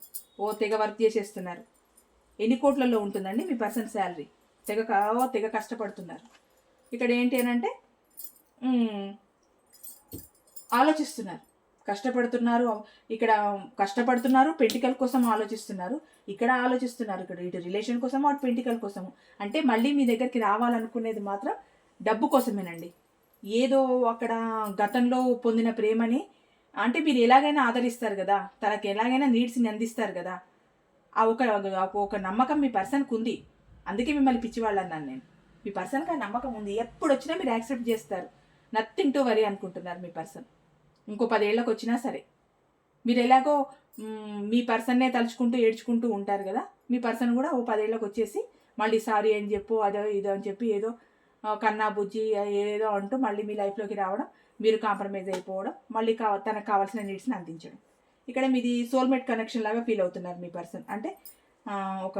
తెగ వర్క్ చేసేస్తున్నారు. ఎన్ని కోట్లలో ఉంటుందండి మీ పర్సన్ శాలరీ? తెగ కష్టపడుతున్నారు. ఇక్కడ ఏంటి అని అంటే ఆలోచిస్తున్నారు, కష్టపడుతున్నారు, పెంటికల్ కోసం ఆలోచిస్తున్నారు, ఇక్కడ ఆలోచిస్తున్నారు, ఇక్కడ ఇటు రిలేషన్ కోసం అటు పెంటికల్ కోసము. అంటే మళ్ళీ మీ దగ్గరికి రావాలనుకునేది మాత్రం డబ్బు కోసమేనండి. ఏదో అక్కడ గతంలో పొందిన ప్రేమని అంటే మీరు ఎలాగైనా ఆదరిస్తారు కదా, తనకి ఎలాగైనా నీడ్స్ని అందిస్తారు కదా, ఆ ఒక నమ్మకం మీ పర్సన్కి ఉంది. అందుకే మిమ్మల్ని పిచ్చివాళ్ళు అన్నాను నేను. మీ పర్సన్కి ఆ నమ్మకం ఉంది. ఎప్పుడు వచ్చినా మీరు యాక్సెప్ట్ చేస్తారు. నథింగ్ టు వరీ అనుకుంటున్నారు మీ పర్సన్. ఇంకో 10 ఏళ్ళకి వచ్చినా సరే మీరు ఎలాగో మీ పర్సన్నే తలుచుకుంటూ ఏడ్చుకుంటూ ఉంటారు కదా, మీ పర్సన్ కూడా 10 ఏళ్ళకి వచ్చేసి మళ్ళీ సారీ అని చెప్పు, అదో ఇదో అని చెప్పి ఏదో కన్నా బుజ్జి ఏదో అంటూ మళ్ళీ మీ లైఫ్లోకి రావడం, మీరు కాంప్రమైజ్ అయిపోవడం, మళ్ళీ తనకు కావాల్సిన నీడ్స్ని అందించడం. ఇక్కడ మీది సోల్మేట్ కనెక్షన్ లాగా ఫీల్ అవుతున్నారు మీ పర్సన్. అంటే ఒక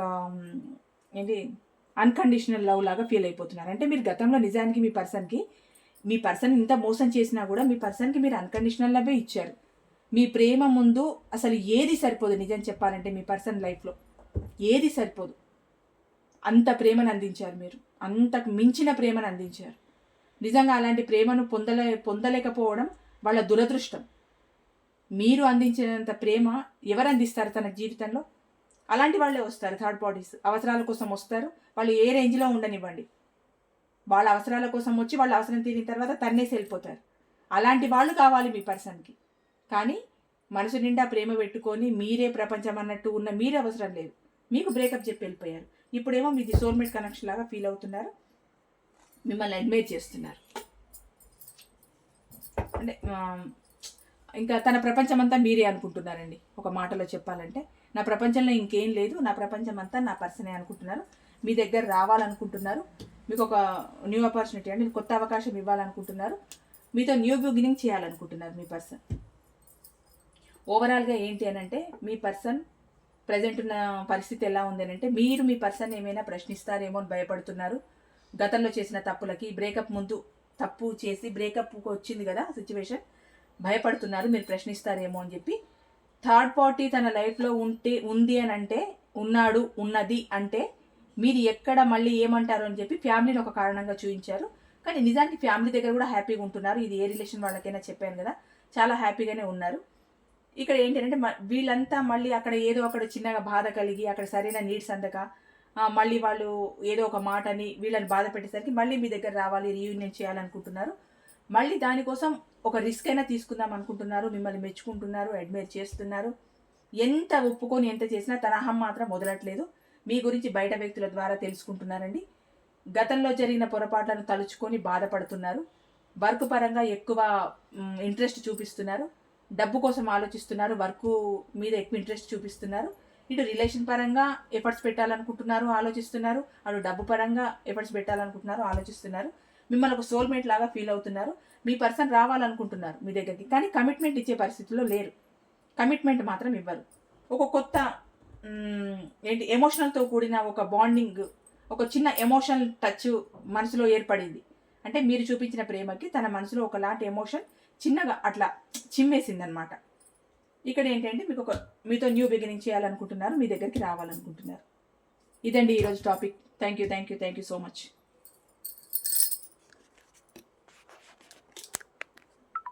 అన్కండిషనల్ లవ్ లాగా ఫీల్ అయిపోతున్నారు. అంటే మీరు గతంలో నిజానికి మీ పర్సన్ ఇంత మోసం చేసినా కూడా మీ పర్సన్కి మీరు అన్కండిషనల్ లవ్వే ఇచ్చారు. మీ ప్రేమ ముందు అసలు ఏది సరిపోదు. నిజం చెప్పాలంటే మీ పర్సన్ లైఫ్లో ఏది సరిపోదు. అంత ప్రేమను అందించారు మీరు, అంతకు మించిన ప్రేమను అందించారు. నిజంగా అలాంటి ప్రేమను పొందలేకపోవడం వాళ్ళ దురదృష్టం. మీరు అందించినంత ప్రేమ ఎవరు అందిస్తారు తన జీవితంలో? అలాంటి వాళ్ళే వస్తారు, థర్డ్ పార్టీస్. అవసరాల కోసం వస్తారు. వాళ్ళు ఏ రేంజ్లో ఉండనివ్వండి, వాళ్ళ అవసరాల కోసం వచ్చి వాళ్ళ అవసరం తీరిన తర్వాత తన్నేసి వెళ్ళిపోతారు. అలాంటి వాళ్ళు కావాలి మీ పర్సన్కి. కానీ మనసు నిండా ప్రేమ పెట్టుకొని మీరే ప్రపంచం అన్నట్టు ఉన్న మీరే అవసరం లేదు. మీకు బ్రేకప్ చెప్పి వెళ్ళిపోయారు. ఇప్పుడేమో మీది సోల్మేట్ కనెక్షన్ లాగా ఫీల్ అవుతున్నారు, మిమ్మల్ని అడ్మైర్ చేస్తున్నారు. అంటే ఇంకా తన ప్రపంచం అంతా మీరే అనుకుంటున్నారండి. ఒక మాటలో చెప్పాలంటే నా ప్రపంచంలో ఇంకేం లేదు, నా ప్రపంచం అంతా నా పర్సనే అనుకుంటున్నారు. మీ దగ్గర రావాలనుకుంటున్నారు. మీకు ఒక న్యూ ఆపర్చునిటీ అంటే కొత్త అవకాశం ఇవ్వాలనుకుంటున్నారు. మీతో న్యూ బిగినింగ్ చేయాలనుకుంటున్నారు మీ పర్సన్. ఓవరాల్గా ఏంటి అని అంటే మీ పర్సన్ ప్రజెంట్ ఉన్న పరిస్థితి ఎలా ఉంది అని అంటే మీరు మీ పర్సన్ ఏమైనా ప్రశ్నిస్తారేమో అని భయపడుతున్నారు. గతంలో చేసిన తప్పులకి, బ్రేకప్ ముందు తప్పు చేసి బ్రేకప్ వచ్చింది కదా సిచ్యువేషన్, భయపడుతున్నారు మీరు ప్రశ్నిస్తారేమో అని చెప్పి. థర్డ్ పార్టీ తన లైఫ్లో ఉంది అని అంటే, ఉన్నది అంటే మీరు ఎక్కడ మళ్ళీ ఏమంటారు అని చెప్పి ఫ్యామిలీని ఒక కారణంగా చూపించారు. కానీ నిజానికి ఫ్యామిలీ దగ్గర కూడా హ్యాపీగా ఉంటున్నారు. ఇది ఏ రిలేషన్ వాళ్ళకైనా చెప్పాను కదా, చాలా హ్యాపీగానే ఉన్నారు. ఇక్కడ ఏంటంటే వీళ్ళంతా మళ్ళీ అక్కడ చిన్నగా బాధ కలిగి అక్కడ సరైన నీడ్స్ అందక మళ్ళీ వాళ్ళు ఏదో ఒక మాటని వీళ్ళని బాధ పెట్టేసరికి మళ్ళీ మీ దగ్గర రావాలి, రీయూనియన్ చేయాలనుకుంటున్నారు. మళ్ళీ దానికోసం ఒక రిస్క్ అయినా తీసుకుందాం అనుకుంటున్నారు. మిమ్మల్ని మెచ్చుకుంటున్నారు, అడ్మైర్ చేస్తున్నారు. ఎంత ఒప్పుకొని ఎంత చేసినా తన అహం మాత్రం వదలట్లేదు. మీ గురించి బయట వ్యక్తుల ద్వారా తెలుసుకుంటున్నారండి. గతంలో జరిగిన పొరపాట్లను తలుచుకొని బాధపడుతున్నారు. వర్క్ పరంగా ఎక్కువ ఇంట్రెస్ట్ చూపిస్తున్నారు. డబ్బు కోసం ఆలోచిస్తున్నారు. వర్క్ మీద ఎక్కువ ఇంట్రెస్ట్ చూపిస్తున్నారు. ఇటు రిలేషన్ పరంగా ఎఫర్ట్స్ పెట్టాలనుకుంటున్నారు, ఆలోచిస్తున్నారు. అటు డబ్బు పరంగా ఎఫర్ట్స్ పెట్టాలనుకుంటున్నారు, ఆలోచిస్తున్నారు. మిమ్మల్ని ఒక సోల్మేట్ లాగా ఫీల్ అవుతున్నారు. మీ పర్సన్ రావాలనుకుంటున్నారు మీ దగ్గరికి, కానీ కమిట్మెంట్ ఇచ్చే పరిస్థితిలో లేరు. కమిట్మెంట్ మాత్రం ఇవ్వరు. ఒక కొత్త ఎమోషనల్తో కూడిన ఒక బాండింగ్, ఒక చిన్న ఎమోషనల్ టచ్ మనసులో ఏర్పడింది. అంటే మీరు చూపించిన ప్రేమకి తన మనసులో ఒకలాంటి ఎమోషన్ చిన్నగా అట్లా చిమ్మేసింది అనమాట. ఇక్కడ ఏంటంటే మీతో న్యూ బిగినింగ్ చేయాలనుకుంటున్నారు, మీ దగ్గరికి రావాలనుకుంటున్నారు. ఇదండి ఈరోజు topic. Thank you so much.